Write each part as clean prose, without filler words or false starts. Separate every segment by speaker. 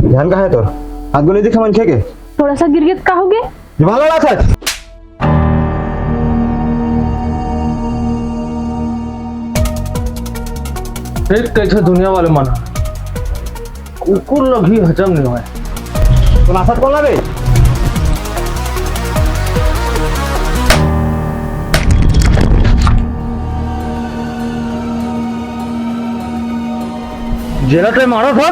Speaker 1: ध्यान का है तोर हाथ गोली दिखा मन के
Speaker 2: थोड़ा सा गिर गया का हो गया
Speaker 1: दिमाग लगा था।
Speaker 3: देख कैसे दुनिया वाले मना कुकुर लोग ही हजम नहीं हुए।
Speaker 1: तो नासत कौन रे
Speaker 3: जेला ते मारो था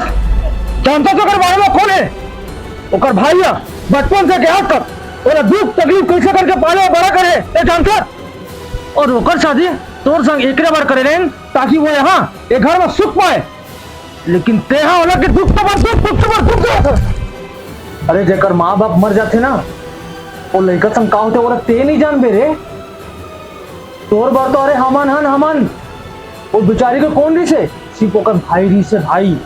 Speaker 3: जानता तो कर बारे में कौन है ओकर भाई है बचपन से क्या कर और दुख तकलीफ कैसे करके पाले बड़ा करे ये जानता और ओकर शादी तोर संग एक बार करे रहें ताकि वो यहाँ एक घर में सुख पाए लेकिन तेहा वाला के दुख तो बर अरे जेकर माँ बाप मर जाते ना वो लड़का संग का होते वो ते नहीं जान बे रे तोर बार तो अरे हमन वो बेचारी को कौन रही से सिर्फ ओकर भाई रही से भाई।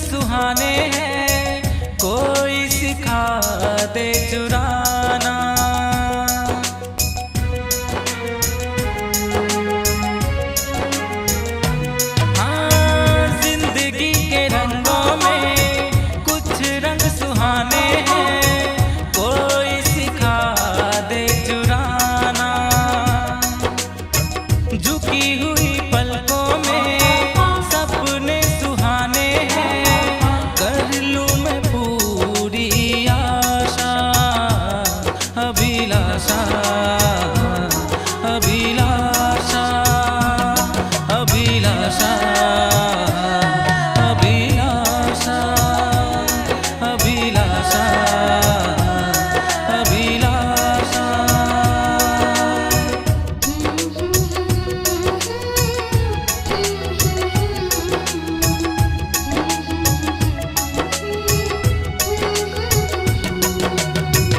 Speaker 4: सुहाने हैं कोई सिखा दे चुराना हाँ जिंदगी के रंगों में कुछ रंग सुहाने हैं कोई सिखा दे चुराना झुकी हुई पलकों में सपने सुहाने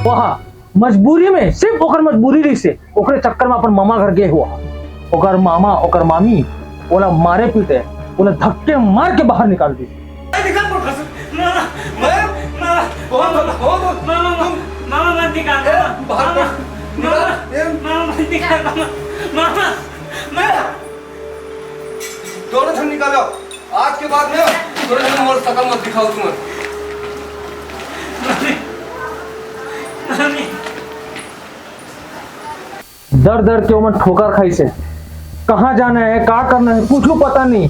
Speaker 3: वहाँ मजबूरी में सिर्फ ओकर मजबूरी रही से ओकरे चक्कर में अपन मामा घर गए हुआ ओकर मामा ओकर मामी ओला मारे पीटे ओला धक्के मार के बाहर निकाल दी।
Speaker 5: दोनों जन निकालो आज के बाद में दोनों जन मोर शकल मत दिखाओ तुम्हें।
Speaker 3: दर दर के उमर ठोकर खाई से कहाँ जाना है क्या करना है कुछ पता नहीं।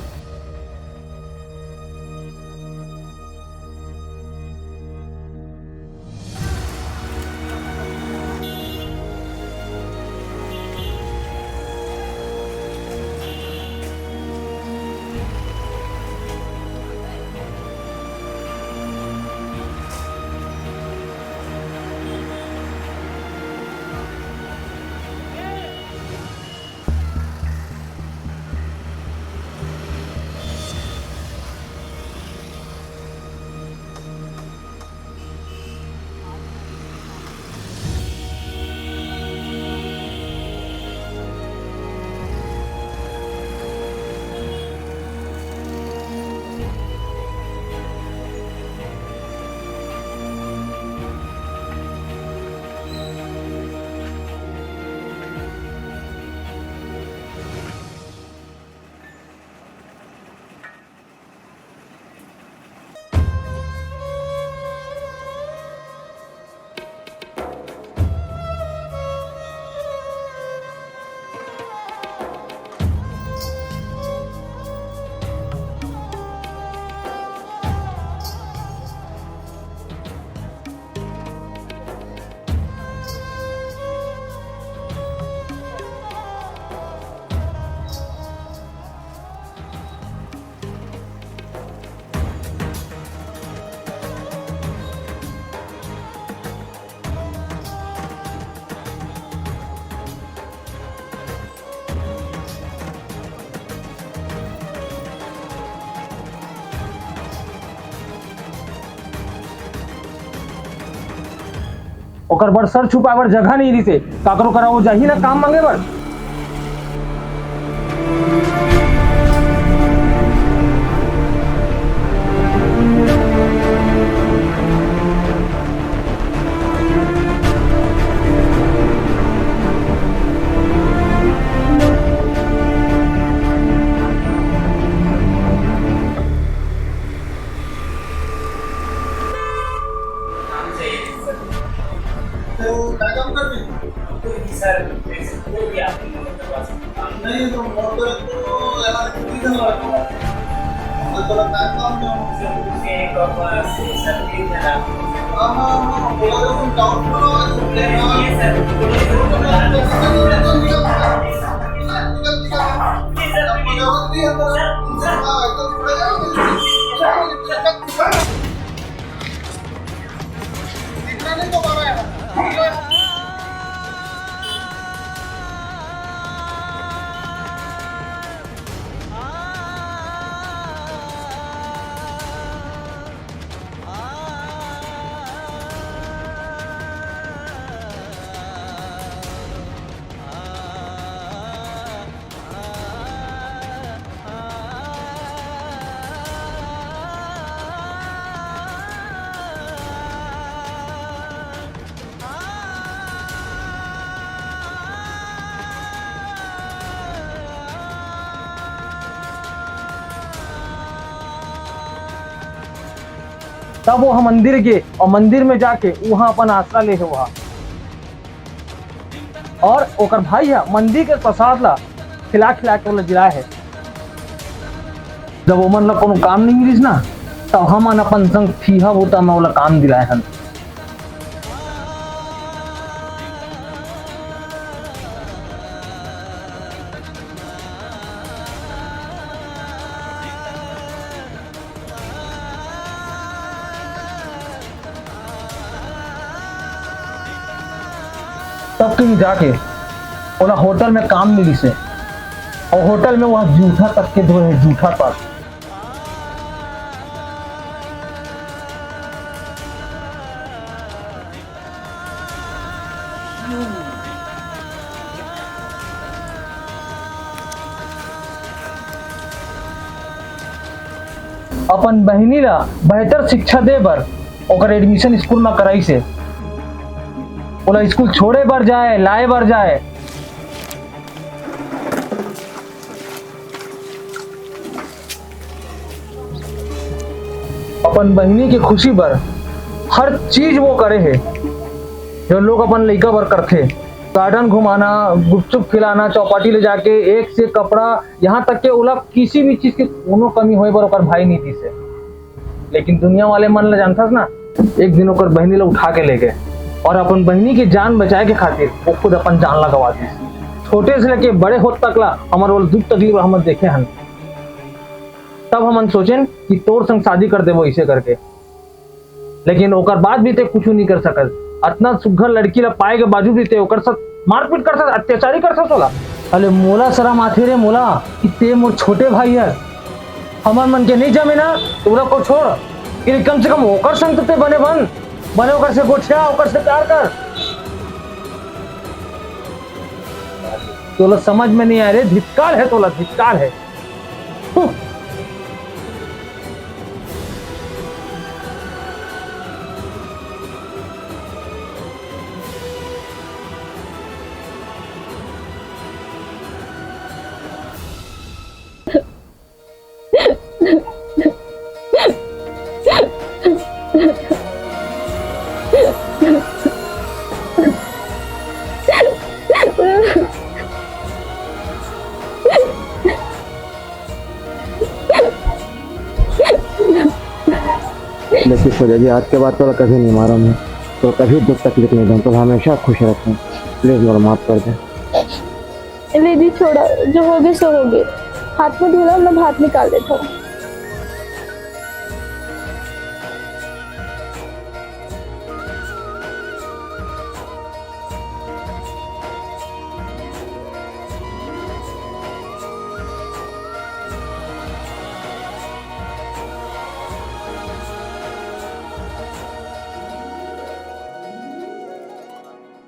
Speaker 3: ओकर बर सर छुपाए बर जगह नहीं रही थे काकरो करा वो जाही ना काम मांगे बर।
Speaker 6: नहीं तो मोटर तो यार कितनी दिन लगता है मैं तो काम से सर्विस है हां बोला तो तुम डाउन करो ये सर तब वो हम मंदिर गए और मंदिर में जाके वहां अपन आसरा ले वहाँ और ओकर भाई है मंदिर के प्रसाद ला खिला खिला के बोला जिला है। जब वो मन ला कोनो काम नहीं मिलिस ना तब हम अपन संग फीहा बोता में वाला काम दिलाए हन। तब कहीं जाके बोला होटल में काम मिली से और होटल में वह जूठा तक के धोए है जूठा तक। अपन बहिनी ला बेहतर शिक्षा दे बर ओकर एडमिशन स्कूल में कराई से बोला स्कूल छोड़े बर जाए लाए बर जाए। अपन बहिनी की खुशी बर हर चीज वो करे है जो लोग अपन लड़का बर करते। गार्डन घुमाना, गुपचुप खिलाना, चौपाटी ले जाके एक से कपड़ा, यहाँ तक के ओला किसी भी चीज की कोनो कमी होए बर ओकर भाई नहीं थी से। लेकिन दुनिया वाले मन ला जानता ना एक दिन ओकर बहिनी ला उठा के ले गए और अपन बहिनी की जान बचाए के खातिर वो खुद अपन जान ला गवा दी। छोटे से लेके बड़े होत तक ला हमारे वो दुख तकलीफ हम देखे हन। तब हम सोचें कि तोर संग शादी कर दे वो इसे करके, लेकिन ओकर बाद भी ते कुछ नहीं कर सकल। इतना सुघर लड़की ला पाए के बाजू भी ते ओकर साथ मारपीट कर सकत, अत्याचारी कर सकत। अरे मोला शरम आथे रे मोला कि ते मोर छोटे भाई है, हमार मन के नहीं जमे ना तोरा को छोड़ कि कम से कम ओकर संग तो ते बने ओकर से गोठिया ओकर से प्यार कर। तोला समझ में नहीं आ रहे, धिक्कार है तोला, धिक्कार है।
Speaker 1: देखिए सोचा जी, आज के बाद तो कभी नहीं मारा मैं, तो कभी दुख तकलीफ नहीं दूँ, तो हमेशा खुश रखें। प्लीज मेरा माफ कर दें।
Speaker 2: ले दी छोड़ा, जो हो गए सो हो गए। हाथ में धोला मैं हाथ निकाल देता हूँ।